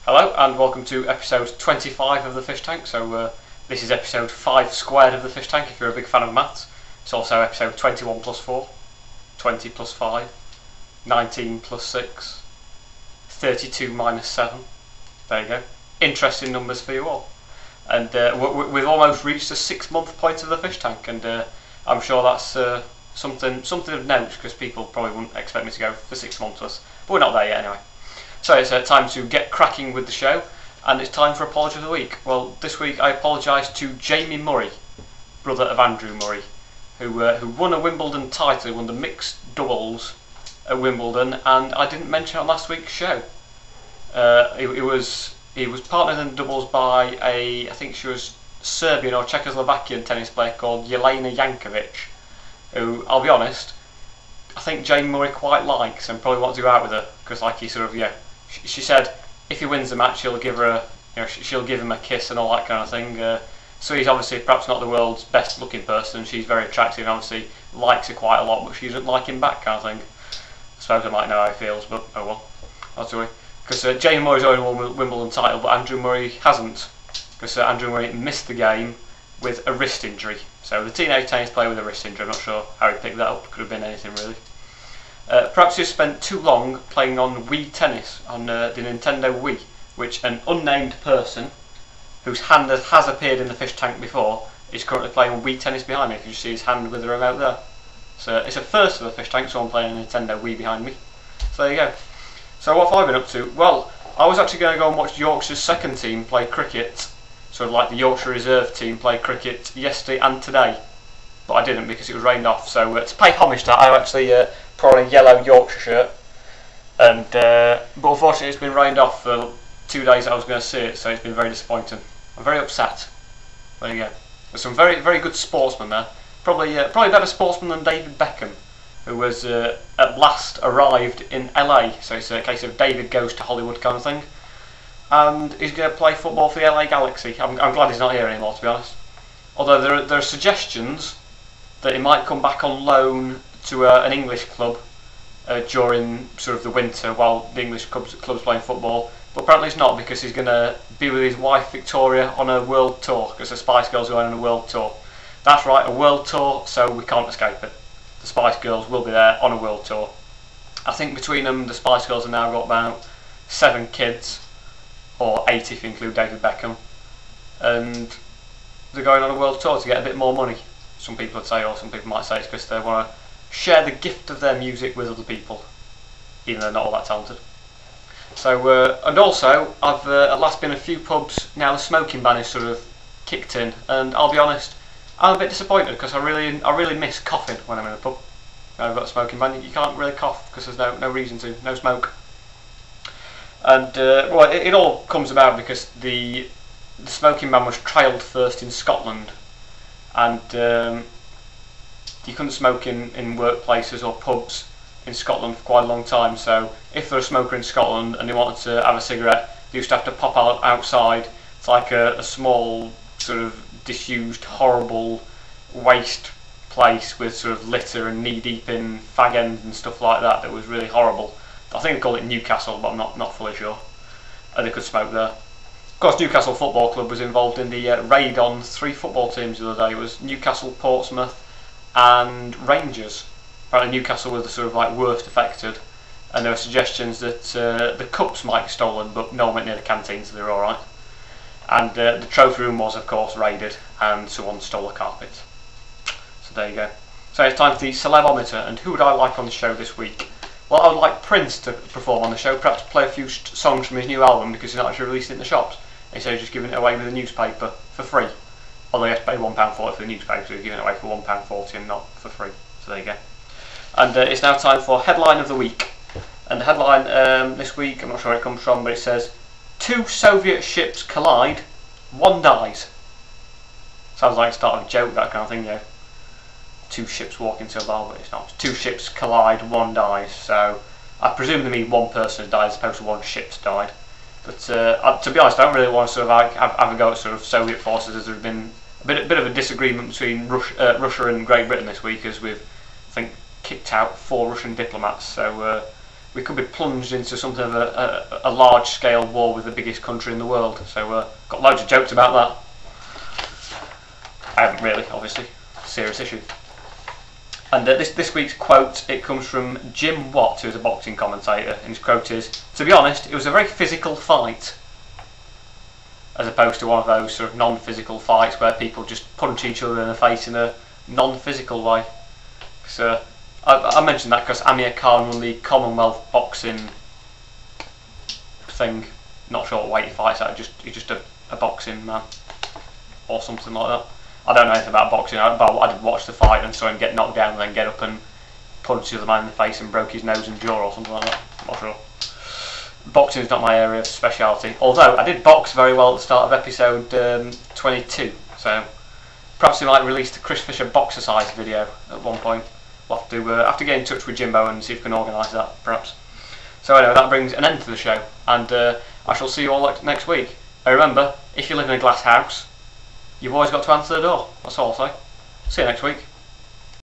Hello and welcome to episode 25 of the Fish Tank. So this is episode 5 squared of the Fish Tank if you're a big fan of maths. It's also episode 21 plus 4, 20 plus 5, 19 plus 6, 32 minus 7. There you go. Interesting numbers for you all. And we've almost reached the 6-month point of the Fish Tank, and I'm sure that's something of note, because people probably wouldn't expect me to go for 6 months with us. But we're not there yet anyway. So it's time to get cracking with the show, and it's time for Apology of the Week. Well, this week I apologise to Jamie Murray, brother of Andrew Murray, who won a Wimbledon title, won the mixed doubles at Wimbledon, and I didn't mention it on last week's show. He was partnered in doubles by I think she was Serbian or Czechoslovakian tennis player called Jelena Jankovic, who, I'll be honest, I think Jamie Murray quite likes and probably wants to go out with her, because like he sort of, she said if he wins the match she'll give him a kiss and all that kind of thing. So he's obviously perhaps not the world's best looking person. She's very attractive and obviously likes her quite a lot, but she doesn't like him back, kind of thing. I suppose I might know how he feels, but oh well, not to worry. Because Jamie Murray's already won the Wimbledon title, but Andrew Murray hasn't, because Andrew Murray missed the game with a wrist injury. So the teenage tennis player with a wrist injury, I'm not sure how he picked that up, could have been anything really. Perhaps he spent too long playing on Wii Tennis, on the Nintendo Wii, which an unnamed person, whose hand has appeared in the Fish Tank before, is currently playing on Wii Tennis behind me. If you see his hand with the remote there. So it's a first for the Fish Tank, someone playing a Nintendo Wii behind me. So there you go. So what have I been up to? Well, I was actually going to go and watch Yorkshire's second team play cricket, sort of like the Yorkshire reserve team play cricket yesterday and today, but I didn't because it was rained off. So to pay homage to that, I actually put on a yellow Yorkshire shirt, and but unfortunately it's been rained off for 2 days that I was going to see it, so it's been very disappointing. I'm very upset. There you go. There's some very good sportsmen there. Probably better sportsman than David Beckham, who was at last arrived in LA. So it's a case of David goes to Hollywood kind of thing, and he's going to play football for the LA Galaxy. I'm glad he's not here anymore, to be honest. Although there are suggestions that he might come back on loan to an English club during sort of the winter while the English club's playing football, but apparently it's not, because he's going to be with his wife Victoria on a world tour, because the Spice Girls are going on a world tour. That's right, a world tour, so we can't escape it. The Spice Girls will be there on a world tour. I think between them, the Spice Girls have now got about 7 kids, or 8 if you include David Beckham, and they're going on a world tour to get a bit more money. Some people would say, or some people might say it's because they want to share the gift of their music with other people, even though they're not all that talented. So, and also, I've at last been a few pubs now. The smoking ban is sort of kicked in, and I'll be honest, I'm a bit disappointed because I really miss coughing when I'm in a pub. I've got a smoking ban. You can't really cough because there's no reason to, no smoke. And well, it all comes about because the smoking ban was trialled first in Scotland, and you couldn't smoke in workplaces or pubs in Scotland for quite a long time. So if they're a smoker in Scotland and they wanted to have a cigarette, they used to have to pop out outside. It's like a small sort of disused, horrible waste place with sort of litter and knee-deep in fag ends and stuff like that. That was really horrible. I think they call it Newcastle, but I'm not fully sure. And they could smoke there. Of course, Newcastle Football Club was involved in the raid on 3 football teams the other day. It was Newcastle, Portsmouth and Rangers. Apparently Newcastle were the sort of like worst affected, and there were suggestions that the cups might be stolen, but no one went near the canteens, so they were alright. And the trophy room was of course raided, and someone stole a carpet. So there you go. So it's time for the Celebometer, and who would I like on the show this week? Well, I would like Prince to perform on the show, perhaps play a few songs from his new album, because he's not actually released it in the shops. Instead of just giving it away with a newspaper for free. Although you have to pay £1.40 for the newspaper, so he's giving it away for £1.40 and not for free. So there you go. And it's now time for Headline of the Week. And the headline this week, I'm not sure where it comes from, but it says, 2 Soviet ships collide, 1 dies. Sounds like the start of a joke, that kind of thing, 2 ships walk into a bar, but it's not. 2 ships collide, 1 dies. So I presume they mean 1 person has died as opposed to 1 ship's died. But to be honest, I don't really want to sort of have a go at sort of Soviet forces, as there's been a bit of a disagreement between Russia and Great Britain this week, as we've, I think, kicked out 4 Russian diplomats. So we could be plunged into something of a large-scale war with the biggest country in the world. So got loads of jokes about that. I haven't really, obviously. Serious issue. And this week's quote, it comes from Jim Watt, who's a boxing commentator, and his quote is, "To be honest, it was a very physical fight, as opposed to one of those sort of non-physical fights where people just punch each other in the face in a non-physical way." So I mentioned that because Amir Khan won the Commonwealth boxing thing. Not sure what weight he fights at. He's just a boxing man or something like that. I don't know anything about boxing, but I did watch the fight and saw him get knocked down and then get up and punch the other man in the face and broke his nose and jaw or something like that. I'm not sure. Boxing is not my area of speciality. Although I did box very well at the start of episode 22. So perhaps we might release the Chris Fisher boxercise video at one point. We'll have to get in touch with Jimbo and see if we can organise that, perhaps. So anyway, that brings an end to the show, and I shall see you all next week. And remember, if you live in a glass house, you've always got to answer the door. That's all I'll say. See you next week.